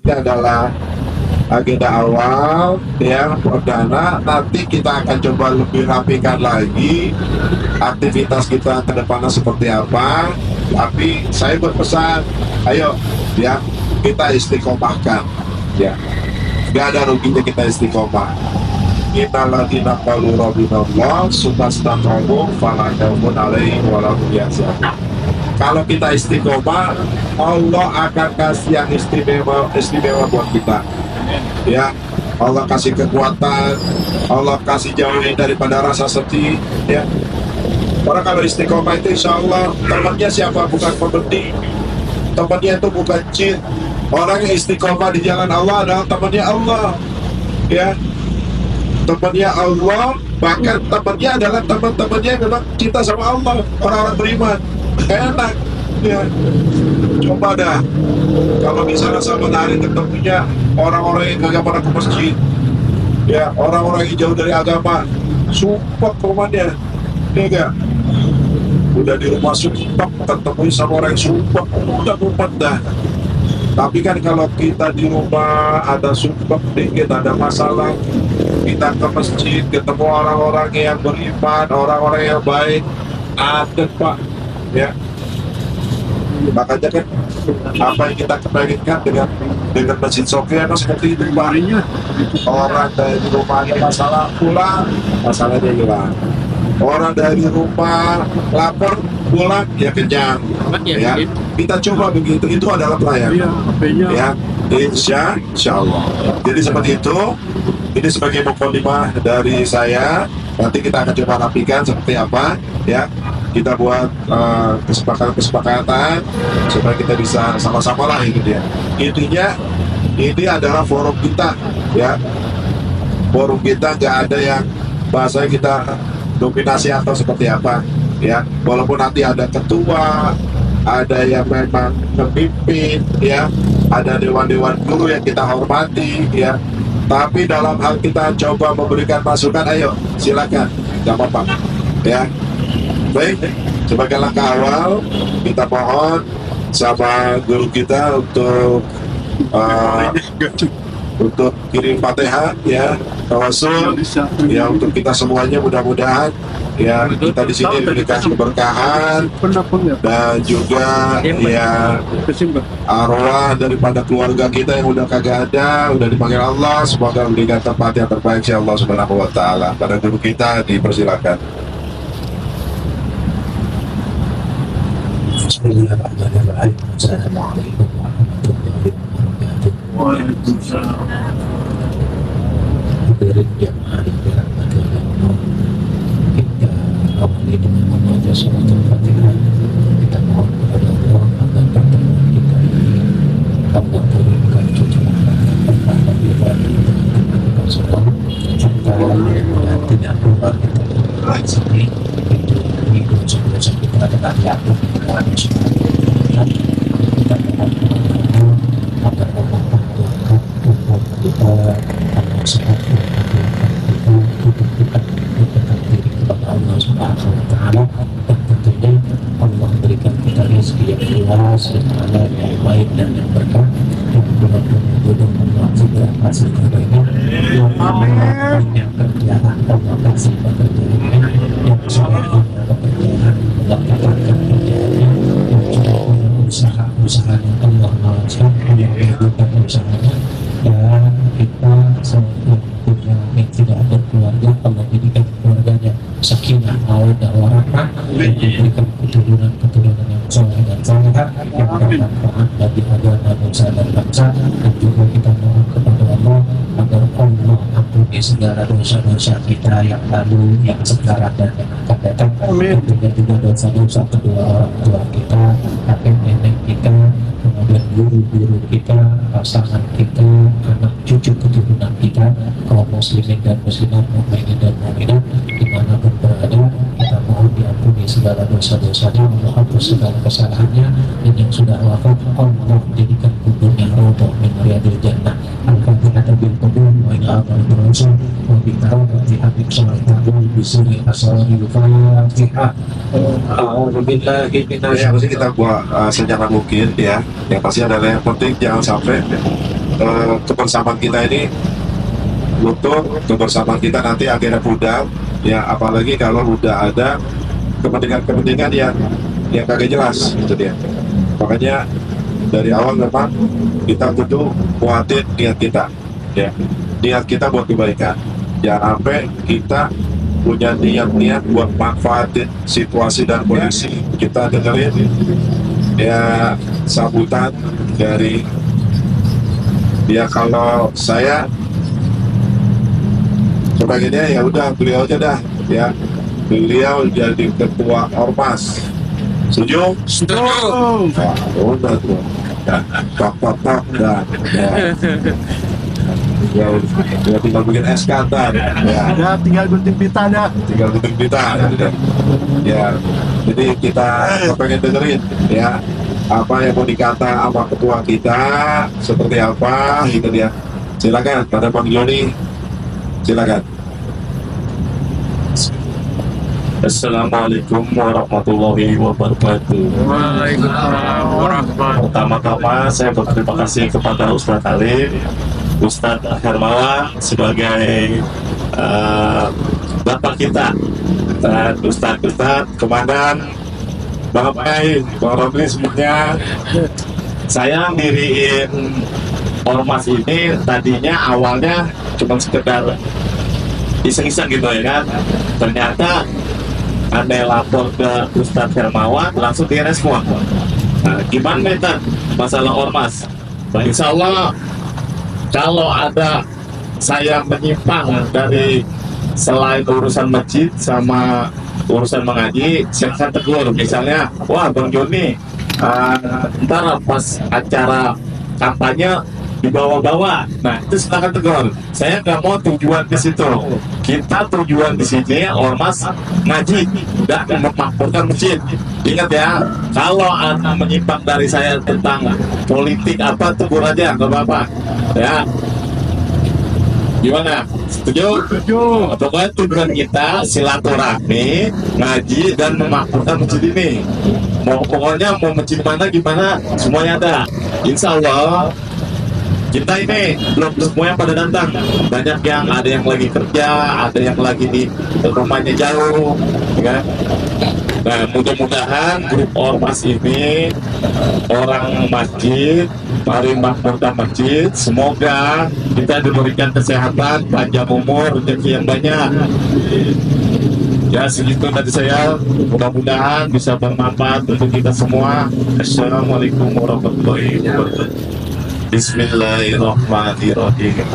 ini adalah agenda awal ya, perdana. Nanti kita akan coba lebih rapikan lagi aktivitas kita ke depannya seperti apa. Tapi saya berpesan, ayo ya, kita istiqomahkan ya, gak ada ruginya kita istiqomah. Kita lagi naqalu rabbinallah subhanahu falakaumun alaihi walahum yahzanun. Kalau kita istiqomah, Allah akan kasih yang istimewa buat kita ya. Allah kasih kekuatan, Allah kasih jauhin daripada rasa sedih ya. Orang kalau istiqomah itu insya Allah temannya siapa? Bukan pembanding, temannya itu bukan jin. Orang yang istiqomah di jalan Allah adalah temannya Allah ya, temannya Allah. Bahkan temannya adalah teman-temannya yang memang cinta sama Allah, orang-orang beriman. Enak ya. Coba dah kalau misalnya sama hari ketemunya orang-orang yang gak pernah ke masjid ya, orang-orang yang jauh dari agama, sumpah komannya ya gak? Udah di rumah sumpah ketemu sama orang yang sumpah, udah ngumpet dah. Tapi kan kalau kita di rumah ada sumpah dikit, ada masalah, kita ke masjid ketemu orang-orang yang beriman, orang-orang yang baik, ada Pak ya. Makanya kan apa yang kita kepenginkan dengan Masjid Sofia kan seperti itu Pak. Orang dari rumah ada masalah, pulang masalahnya hilang. Orang dari rumah lapar, pulang ya kenyang ya. Kita coba begitu, itu adalah pelayanan ya, insya Allah. Jadi seperti itu. Ini sebagai mukadimah dari saya. Nanti kita akan coba rapikan seperti apa ya. Kita buat kesepakatan supaya kita bisa sama-sama lah ini dia. Intinya ini adalah forum kita ya. Forum kita nggak ada yang bahasanya kita dominasi atau seperti apa ya. Walaupun nanti ada ketua, ada yang memang pemimpin ya, ada dewan-dewan guru yang kita hormati ya. Tapi dalam hal kita coba memberikan masukan, ayo silakan, gak apa-apa ya. Baik, sebagai langkah awal kita mohon sama guru kita untuk kirim Fatihah ya, tawasul ya, untuk kita semuanya. Mudah-mudahan ya kita di sini diberikan keberkahan dan juga ya arwah daripada keluarga kita yang udah kagak ada, udah dipanggil Allah, semoga memberikan tempat yang terbaik ya Allah Subhanahu wa taala. Pada guru kita dipersilakan. Bismillahirrahmanirrahim. Assalamualaikum warahmatullahi wabarakatuh. Waalaikumsalam. Hadirin jamaah yang dirahmati oleh Allah, kita awali dengan membaca surat Al-Fatihah. Kita mohon kepada Allah agar pertemuan kita ini Allah turunkan cucuran berkah bagi kita semua, serta dan tidak lupa kita berdoa sini itu hidup dosa kita dengan yakni kita kita mohon kepada Allah agar Allah membuatkan umur kita, agar sehat kita, kita mendekatkan diri kepada Allah Subhanahu wa taala, dan tentunya Allah berikan kita rezeki yang luas, yang halal, yang baik dan yang berkah, yang benar-benar Allah segera kasih kepadanya, yang kerja Allah kasih pekerjaannya, yang sudah punya pekerjaan Allah katakan kerjaannya, yang sudah punya usaha-usahanya Allah lancarkan, Allah melakukan usahanya, dan kita yang tidak ada keluarga Allah jadikan keluarganya sakinah, mawaddah warahmah, dan diberikan keturunan yang soleh dan salehah yang bermanfaat bagi agama, bangsa dan bangsa. Dan juga kita mohon kepada Allah agar Allah ampuni segala dosa-dosa kita yang lalu, yang sekarang dan yang akan datang. Tentunya juga dosa-dosa kedua orang tua kita, kakek nenek kita, kemudian guru-guru kita, pasangan kita, anak cucu keturunan kita, kaum muslimin dan muslimat, mukminin dan mukminat dimanapun berada. Kita mohon diampuni segala dosa-dosanya, Allah hapus segala kesalahannya, dan yang sudah wafat Allah jadikan kuburnya raudhah min riyadil jannah. Al-Fatihah bil qubur wa ila aqal rasul wa bi tawbati habib sallallahu bisuri asraril Fatihah. A'udzubillahi Ya, minasy kita buat secara mungkin ya. Yang pasti adalah yang penting jangan sampai kebersamaan kita ini untuk kebersamaan kita nanti akhirnya pudar, ya apalagi kalau udah ada kepentingan-kepentingan yang kagak jelas gitu dia. Makanya dari awal memang kita kudu kuatin niat kita, ya niat kita buat kebaikan. Jangan sampai kita punya niat-niat buat manfaatin situasi dan kondisi. Kita dengerin ya sambutan dari dia. Kalau saya sebagainya ya udah beliau aja dah, ya beliau jadi ketua ormas. Setuju? Setuju. Wah, udah tuh. Pak dan ya tinggal bikin SK ntar, ya Tinggal gunting pita dah. tinggal bikin kita, ya jadi kita pengen dengerin ya apa yang mau dikata sama ketua kita seperti apa gitu dia. Silakan pada Bang Joni, silakan. Assalamualaikum warahmatullahi wabarakatuh. Waalaikumsalam warahmatullahi. Pertama-tama saya berterima kasih kepada Ustadz Alim, Ustadz Hermawan sebagai bapak kita, dan Ustadz Komandan, Bang Apai, Bang Romli semuanya. Saya ngiriin ormas ini tadinya awalnya cuma sekedar iseng-iseng gitu ya kan. Ternyata ada yang lapor ke Ustadz Hermawan, langsung direspon. Nah, gimana Metan masalah ormas? Nah, insya Allah kalau ada saya menyimpang dari selain urusan masjid sama urusan mengaji, saya akan tegur. Misalnya, wah Bang Joni, ntar pas acara kampanye dibawa-bawa, nah itu silakan tegur. Saya nggak mau tujuan ke situ. Kita tujuan di sini ormas ngaji dan memakmurkan masjid. Ingat ya, kalau ada menyimpang dari saya tentang politik apa, tegur aja, nggak apa-apa. Ya, gimana? Setuju? Setuju. Pokoknya tujuan kita silaturahmi, ngaji dan memakmurkan masjid ini. Pokoknya mau masjid mana gimana, semuanya ada. Insya Allah kita ini belum semuanya pada datang. Banyak yang ada yang lagi kerja, ada yang lagi di rumahnya jauh, ya. Nah, mudah-mudahan grup ormas ini orang masjid, mari makmurkan masjid. Semoga kita diberikan kesehatan, panjang umur, rezeki yang banyak. Ya segitu dari saya. Mudah-mudahan bisa bermanfaat untuk kita semua. Assalamualaikum warahmatullahi wabarakatuh. Bismillahirrahmanirrahim.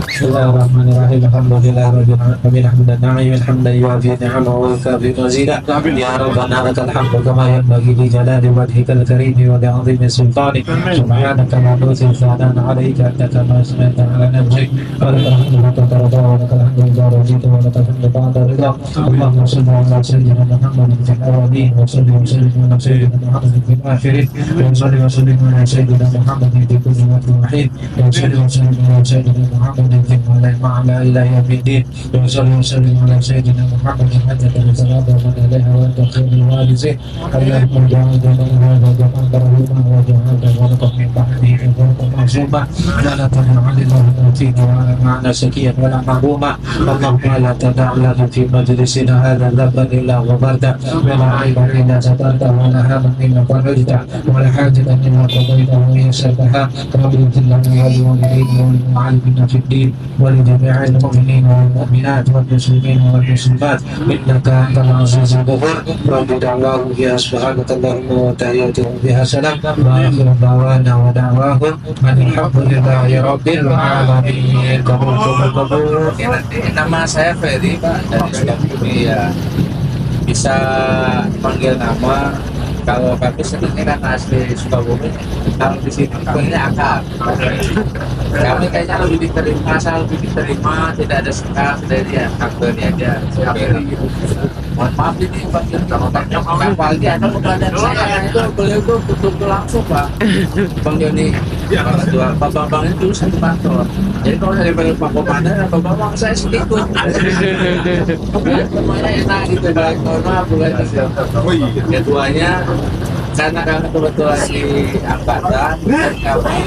Bismillahirrahmanirrahim. Alhamdulillahirabbil alamin. Hamdan na'im hamdan yuwafi ni'amahu wa yukafi mazida. Ya Rabbana lakal hamdu kama yanbaghi li jalali wajhikal karim wa li'azimi sultanik. Subhanaka la nuhsi thanan 'alaika innaka ma asnayta 'ala nafsik. Wa lakal hamdu hatta tarda wa lakal hamdu idza radita wa lakal hamdu ba'da ridha. Allahumma salli 'ala sayyidina Muhammadin fil awwalin wa salli wa sallim 'ala sayyidina Muhammadin fil akhirin wa salli wa sallim 'ala sayyidina Muhammadin fi kulli waqtin wa hin wa salli wa sallim 'ala sayyidina Muhammadin وعلى إلى يوم الدين وصلى وسلم على سيدنا محمد حجة الصلاة ومن عليها وأنت خير الوارثين اللهم اجعل جميع هذا جمعا مرحوما وجعلنا ولقد من بعده كفرة معصوما ولا تجعل اللهم فينا وعلى معنا سكيا ولا محروما اللهم لا تدع لنا في مجلسنا هذا ذنبا إلا غفرته ولا عيبا إلا سترته ولا هاما إلا فرجته ولا حاجة إلا قضيته ويسرتها رب اغفر لنا ولوالدينا وللمعلمين في الدين ولجميع المؤمنين والمؤمنات والمسلمين والمسلمات إنك أنت العزيز الغفور رب دعواهم فيها سبحانك اللهم وتحياتهم فيها سلام وآخر دعوانا ودعواهم أن الحمد لله رب العالمين. Kabul. Nama saya Ferry Pak dari Sukabumi ya. Bisa panggil nama. Kalau kami sebenarnya kan asli Sukabumi. Kalau di sini punya akal. Kami kayaknya lebih diterima, saya lebih diterima, tidak ada sekat dari ya Ferry aja. Ferry gitu. Mohon maaf ini panggil kapalnya ada keadaan saya itu beliau tuh tutup langsung Pak. Bang Joni Ketua Pak Bambang itu satu kantor. Jadi kalau saya panggil Pak Komandan, Pak Bambang saya ikut. Semuanya enak gitu, Pak. Normal bukan ketuanya. Karena kami kebetulan di angkatan, dan kami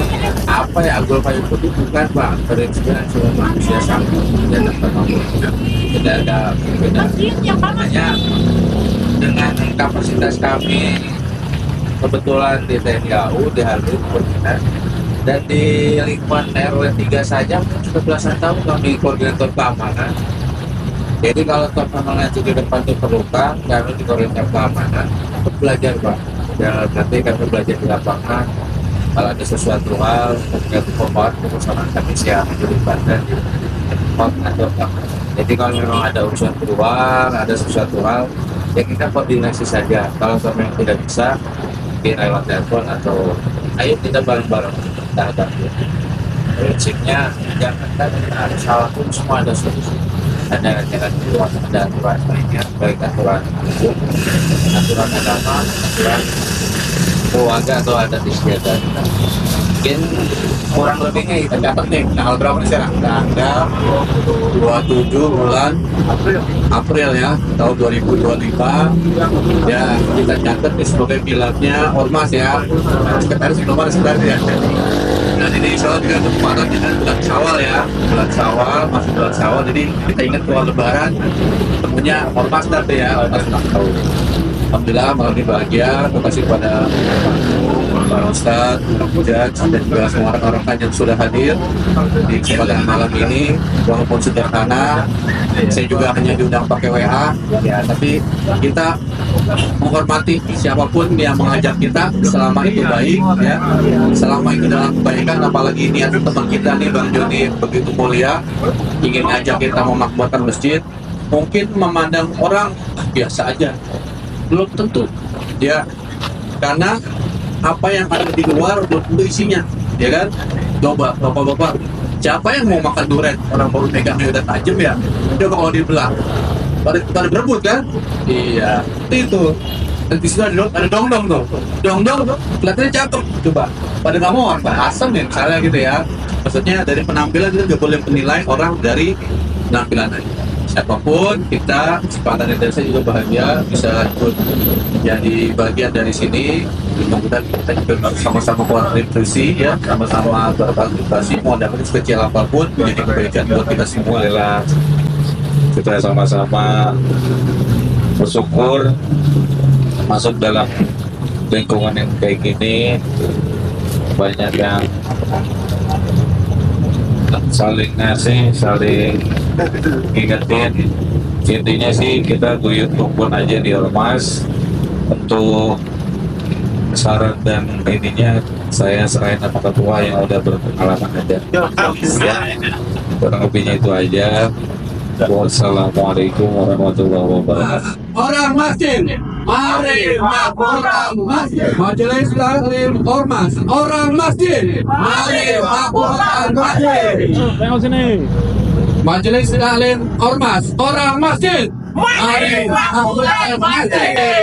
apa ya, Agulpa itu bukan Pak, terinspirasi cuma manusia sama dan tidak ada perbedaan. Hanya dengan kapasitas kami kebetulan di TNI AU, di Halim, dan di lingkungan RW 3 saja sudah belasan tahun kami koordinator keamanan. Jadi kalau memang nanti di depan diperlukan, kami di koordinator keamanan untuk belajar Pak. Dan nanti kami belajar di lapangan. Kalau ada sesuatu hal, ketika pembuat keputusan kami siap dilibatkan di koordinator keamanan. Jadi kalau memang ada urusan keluar, ada sesuatu hal, ya kita koordinasi saja. Kalau memang tidak bisa, mungkin lewat telepon atau ayo kita bareng-bareng kita hadapi. Prinsipnya jangan kita harus salah pun semua ada solusi. Ada jalan keluar, ada aturan lainnya, baik aturan hukum, aturan agama, aturan keluarga atau adat istiadat. Mungkin kurang lebihnya kita dapat nih tanggal berapa nih sekarang? Tanggal 27 bulan April ya tahun 2025. Ya kita catat nih sebagai pilarnya ormas ya. Sekretaris belum ada sekretaris ya. Dan ini insya Allah juga kesempatan kita bulan Syawal ya, bulan Syawal, masuk bulan Syawal, jadi kita ingat keluar Lebaran, temunya ormas nanti ya, ormas ulang tahun. Alhamdulillah malam ini bahagia, terima kasih kepada Pak Ustadz, Pak Bujat, dan juga semua orang-orang yang sudah hadir di kesempatan malam ini. Walaupun sederhana, saya juga hanya diundang pakai WA, ya, tapi kita menghormati siapapun yang mengajak kita selama itu baik, ya, selama itu dalam kebaikan. Apalagi niat teman kita nih Bang Joni begitu mulia, ingin ngajak kita memakmurkan masjid, mungkin memandang orang biasa aja. Belum tentu ya, karena apa yang ada di luar belum tentu isinya, ya kan? Coba bapak-bapak, siapa yang mau makan durian orang baru megangnya udah tajam ya? Coba kalau dibelah pada berebut kan? Iya, itu di situ ada dong-dong tuh, dong-dong kelihatannya cakep, coba pada nggak mau apa asam ya misalnya gitu ya. Maksudnya dari penampilan itu nggak boleh menilai orang dari penampilan aja. Siapapun kita, kesempatan dari saya juga bahagia bisa ikut jadi bagian dari sini. Mudah-mudahan kita juga sama-sama kontribusi ya, sama-sama berkontribusi mau dapat sekecil apapun menjadi kebaikan buat kita semua. Alhamdulillah kita sama-sama bersyukur masuk dalam lingkungan yang kayak gini, banyak yang saling ngasih, saling ingetin. Intinya sih kita guyut kumpul aja di ormas. Untuk saran dan ininya saya serahin sama ketua yang udah berpengalaman aja ya, kurang lebihnya itu aja. Wassalamualaikum warahmatullahi wabarakatuh. Orang masjid, mari makmurkan masjid. Majelis Taklim Ormas, orang masjid, mari makmurkan masjid. Tengok sini. Majelis Taklim Ormas, orang masjid, mari makmurkan masjid.